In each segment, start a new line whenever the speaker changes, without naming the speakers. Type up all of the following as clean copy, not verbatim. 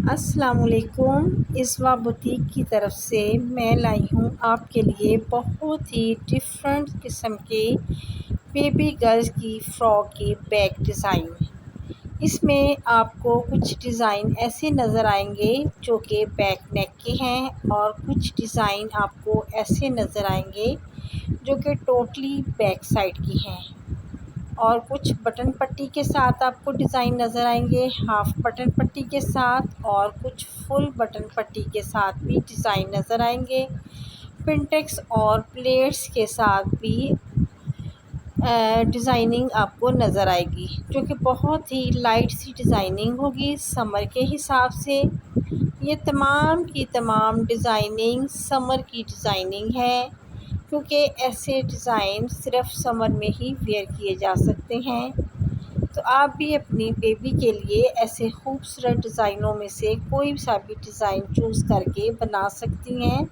अस्सलामुअलैकुम। इस्वा बुटीक की तरफ से मैं लाई हूँ आपके लिए बहुत ही डिफरेंट किस्म के बेबी गर्ल्स की फ़्रॉक की बैक डिज़ाइन। इसमें आपको कुछ डिज़ाइन ऐसे नज़र आएंगे जो कि बैक नेक के हैं और कुछ डिज़ाइन आपको ऐसे नज़र आएंगे जो कि टोटली बैक साइड की हैं और कुछ बटन पट्टी के साथ आपको डिज़ाइन नज़र आएंगे, हाफ बटन पट्टी के साथ और कुछ फुल बटन पट्टी के साथ भी डिज़ाइन नज़र आएंगे। पिंटेक्स और प्लेट्स के साथ भी डिज़ाइनिंग आपको नज़र आएगी जो कि बहुत ही लाइट सी डिज़ाइनिंग होगी समर के हिसाब से। ये तमाम की तमाम डिज़ाइनिंग समर की डिज़ाइनिंग है क्योंकि ऐसे डिज़ाइन सिर्फ़ समर में ही वेयर किए जा सकते हैं। तो आप भी अपनी बेबी के लिए ऐसे खूबसूरत डिज़ाइनों में से कोई सा भी डिज़ाइन चूज़ करके बना सकती हैं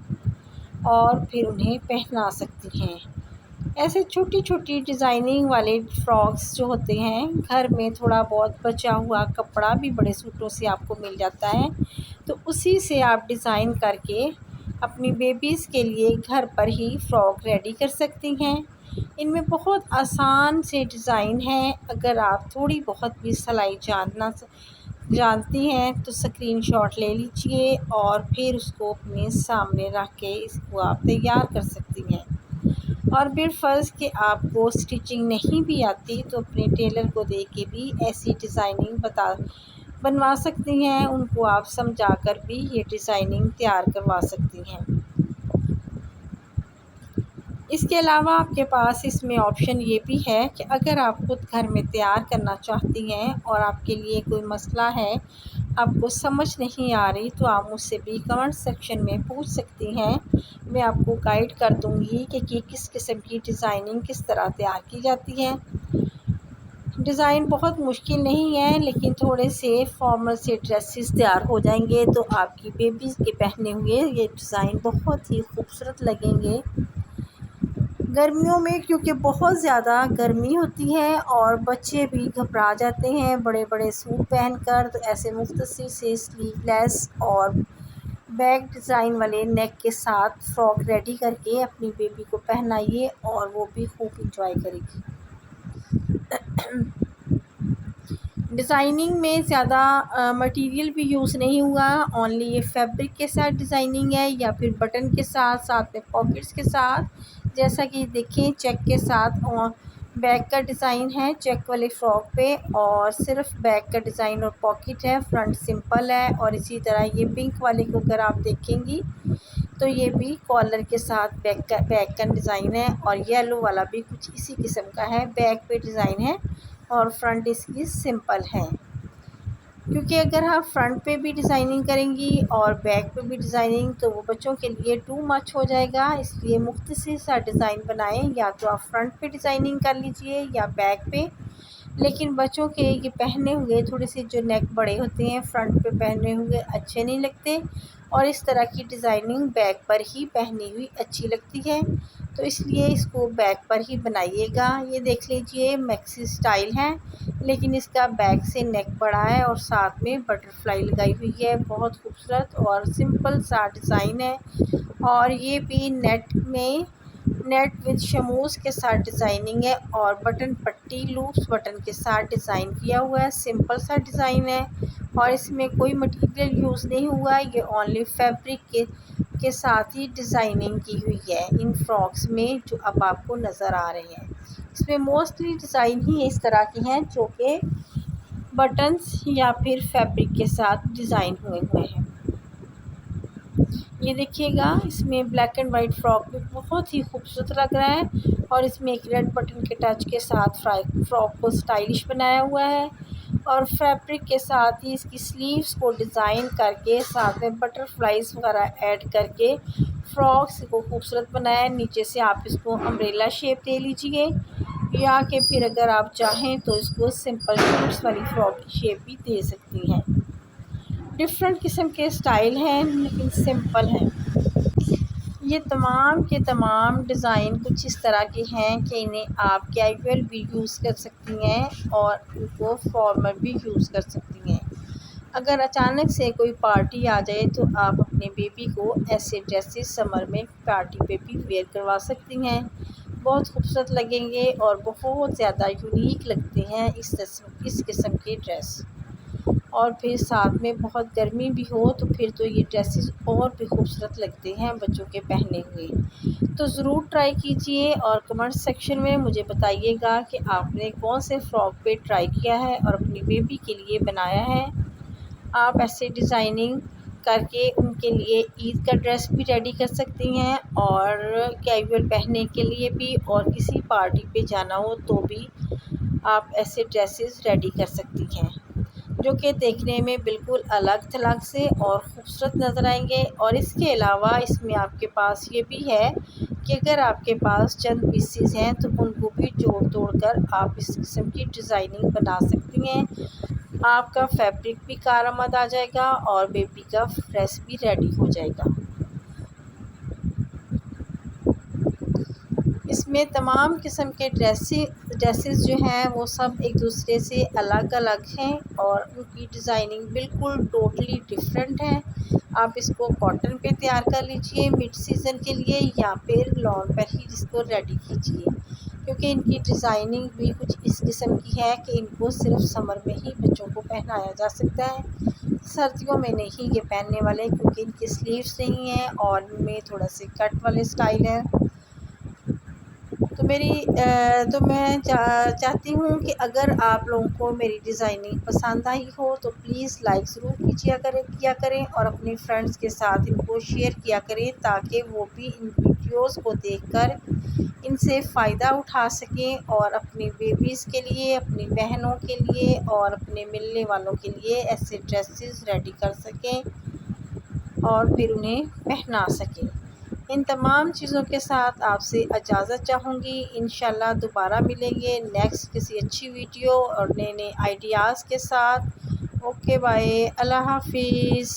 और फिर उन्हें पहना सकती हैं। ऐसे छोटी छोटी डिज़ाइनिंग वाले फ़्रॉक्स जो होते हैं, घर में थोड़ा बहुत बचा हुआ कपड़ा भी बड़े सूटों से आपको मिल जाता है, तो उसी से आप डिज़ाइन करके अपनी बेबीज़ के लिए घर पर ही फ़्रॉक रेडी कर सकती हैं। इनमें बहुत आसान से डिज़ाइन हैं। अगर आप थोड़ी बहुत भी सिलाई जानती हैं तो स्क्रीनशॉट ले लीजिए और फिर उसको अपने सामने रख के इसको आप तैयार कर सकती हैं। और फिर फ़र्ज़ कि आपको स्टिचिंग नहीं भी आती तो अपने टेलर को दे के भी ऐसी डिज़ाइनिंग बनवा सकती हैं। उनको आप समझा कर भी ये डिज़ाइनिंग तैयार करवा सकती हैं। इसके अलावा आपके पास इसमें ऑप्शन ये भी है कि अगर आप खुद घर में तैयार करना चाहती हैं और आपके लिए कोई मसला है, आपको समझ नहीं आ रही, तो आप मुझसे भी कमेंट सेक्शन में पूछ सकती हैं। मैं आपको गाइड कर दूंगी कि किस किस्म की डिज़ाइनिंग किस तरह तैयार की जाती है। डिज़ाइन बहुत मुश्किल नहीं है, लेकिन थोड़े से फॉर्मल से ड्रेसेस तैयार हो जाएंगे तो आपकी बेबीज़ के पहने हुए ये डिज़ाइन बहुत ही खूबसूरत लगेंगे। गर्मियों में क्योंकि बहुत ज़्यादा गर्मी होती है और बच्चे भी घबरा जाते हैं बड़े बड़े सूट पहनकर, तो ऐसे मुख्तसर से स्लीवलेस और बैक डिज़ाइन वाले नेक के साथ फ़्रॉक रेडी करके अपनी बेबी को पहनाइए और वो भी खूब इंजॉय करेगी। डिज़ाइनिंग में ज़्यादा मटेरियल भी यूज़ नहीं हुआ, ओनली ये फैब्रिक के साथ डिज़ाइनिंग है या फिर बटन के साथ साथ में पॉकेट्स के साथ। जैसा कि देखें चेक के साथ और बैक का डिज़ाइन है चेक वाले फ़्रॉक पे, और सिर्फ बैक का डिज़ाइन और पॉकेट है, फ्रंट सिंपल है। और इसी तरह ये पिंक वाले को अगर आप देखेंगी तो ये भी कॉलर के साथ बैक का डिज़ाइन है, और येलो वाला भी कुछ इसी किस्म का है, बैक पे डिज़ाइन है और फ्रंट इसकी सिंपल है। क्योंकि अगर आप फ्रंट पे भी डिज़ाइनिंग करेंगी और बैक पे भी डिज़ाइनिंग तो वो बच्चों के लिए टू मच हो जाएगा, इसलिए मुख्तसर सा डिज़ाइन बनाएं। या तो आप फ्रंट पे डिज़ाइनिंग कर लीजिए या बैक पे, लेकिन बच्चों के ये पहने हुए थोड़े से जो नेक बड़े होते हैं फ्रंट पे पहने हुए अच्छे नहीं लगते, और इस तरह की डिज़ाइनिंग बैक पर ही पहनी हुई अच्छी लगती है, तो इसलिए इसको बैक पर ही बनाइएगा। ये देख लीजिए मैक्सी स्टाइल है, लेकिन इसका बैक से नेक बड़ा है और साथ में बटरफ्लाई लगाई हुई है, बहुत खूबसूरत और सिंपल सा डिज़ाइन है। और ये भी नेट विद शमूस के साथ डिज़ाइनिंग है और बटन पट्टी लूप्स बटन के साथ डिज़ाइन किया हुआ है, सिंपल सा डिज़ाइन है और इसमें कोई मटेरियल यूज़ नहीं हुआ, ये ओनली फैब्रिक के साथ ही डिज़ाइनिंग की हुई है इन फ्रॉक्स में जो अब आपको नज़र आ रहे हैं। इसमें मोस्टली डिज़ाइन ही इस तरह की हैं जो कि बटन्स या फिर फैब्रिक के साथ डिज़ाइन हुए हैं। ये देखिएगा इसमें ब्लैक एंड वाइट फ्रॉक भी बहुत ही खूबसूरत लग रहा है और इसमें एक रेड बटन के टच के साथ फ्रॉक को स्टाइलिश बनाया हुआ है, और फैब्रिक के साथ ही इसकी स्लीव्स को डिज़ाइन करके साथ में बटरफ्लाइज वगैरह ऐड करके फ्रॉक्स को खूबसूरत बनाया है। नीचे से आप इसको अम्ब्रेला शेप दे लीजिए, या कि फिर अगर आप चाहें तो इसको सिंपल शूट्स वाली फ्रॉक की शेप भी दे सकती हैं। डिफरेंट किस्म के स्टाइल हैं लेकिन सिंपल हैं। ये तमाम के तमाम डिज़ाइन कुछ इस तरह के हैं कि इन्हें आप कैजुअल भी यूज़ कर सकती हैं और इनको फॉर्मल भी यूज़ कर सकती हैं। अगर अचानक से कोई पार्टी आ जाए तो आप अपने बेबी को ऐसे ड्रेसेस समर में पार्टी पे भी वेयर करवा सकती हैं। बहुत खूबसूरत लगेंगे और बहुत ज़्यादा यूनिक लगते हैं इस किस्म के ड्रेस। और फिर साथ में बहुत गर्मी भी हो तो फिर तो ये ड्रेसेस और भी खूबसूरत लगते हैं बच्चों के पहने हुए। तो ज़रूर ट्राई कीजिए और कमेंट सेक्शन में मुझे बताइएगा कि आपने कौन से फ्रॉक पे ट्राई किया है और अपनी बेबी के लिए बनाया है। आप ऐसे डिज़ाइनिंग करके उनके लिए ईद का ड्रेस भी रेडी कर सकती हैं और कैजुअल पहनने के लिए भी, और किसी पार्टी पे जाना हो तो भी आप ऐसे ड्रेसेस रेडी कर सकती हैं जो कि देखने में बिल्कुल अलग थलग से और ख़ूबसूरत नज़र आएंगे। और इसके अलावा इसमें आपके पास ये भी है कि अगर आपके पास चंद पीसेस हैं तो उनको भी जोड़ तोड़ कर आप इस किस्म की डिज़ाइनिंग बना सकती हैं। आपका फैब्रिक भी कारआमद आ जाएगा और बेबी का ड्रेस भी रेडी हो जाएगा। इसमें तमाम किस्म के ड्रेसेस जो हैं वो सब एक दूसरे से अलग अलग हैं और उनकी डिज़ाइनिंग बिल्कुल टोटली डिफरेंट है। आप इसको कॉटन पे तैयार कर लीजिए मिड सीज़न के लिए, या फिर लॉन पर ही इसको रेडी कीजिए, क्योंकि इनकी डिज़ाइनिंग भी कुछ इस किस्म की है कि इनको सिर्फ समर में ही बच्चों को पहनाया जा सकता है। सर्दियों में नहीं ये पहनने वाले, क्योंकि इनकी स्लीव्स नहीं हैं और इनमें थोड़ा से कट वाले स्टाइल है। तो मैं चाहती हूँ कि अगर आप लोगों को मेरी डिज़ाइनिंग पसंद आई हो तो प्लीज़ लाइक ज़रूर किया करें और अपने फ्रेंड्स के साथ इनको शेयर किया करें, ताकि वो भी इन वीडियोस को देखकर इनसे फ़ायदा उठा सकें और अपनी बेबीज़ के लिए, अपनी बहनों के लिए और अपने मिलने वालों के लिए ऐसे ड्रेसेस रेडी कर सकें और फिर उन्हें पहना सकें। इन तमाम चीज़ों के साथ आपसे इजाज़त चाहूँगी। इंशाल्लाह दोबारा मिलेंगे नेक्स्ट किसी अच्छी वीडियो और नए नए आइडियाज़ के साथ। ओके बाय, अल्लाह हाफिज़।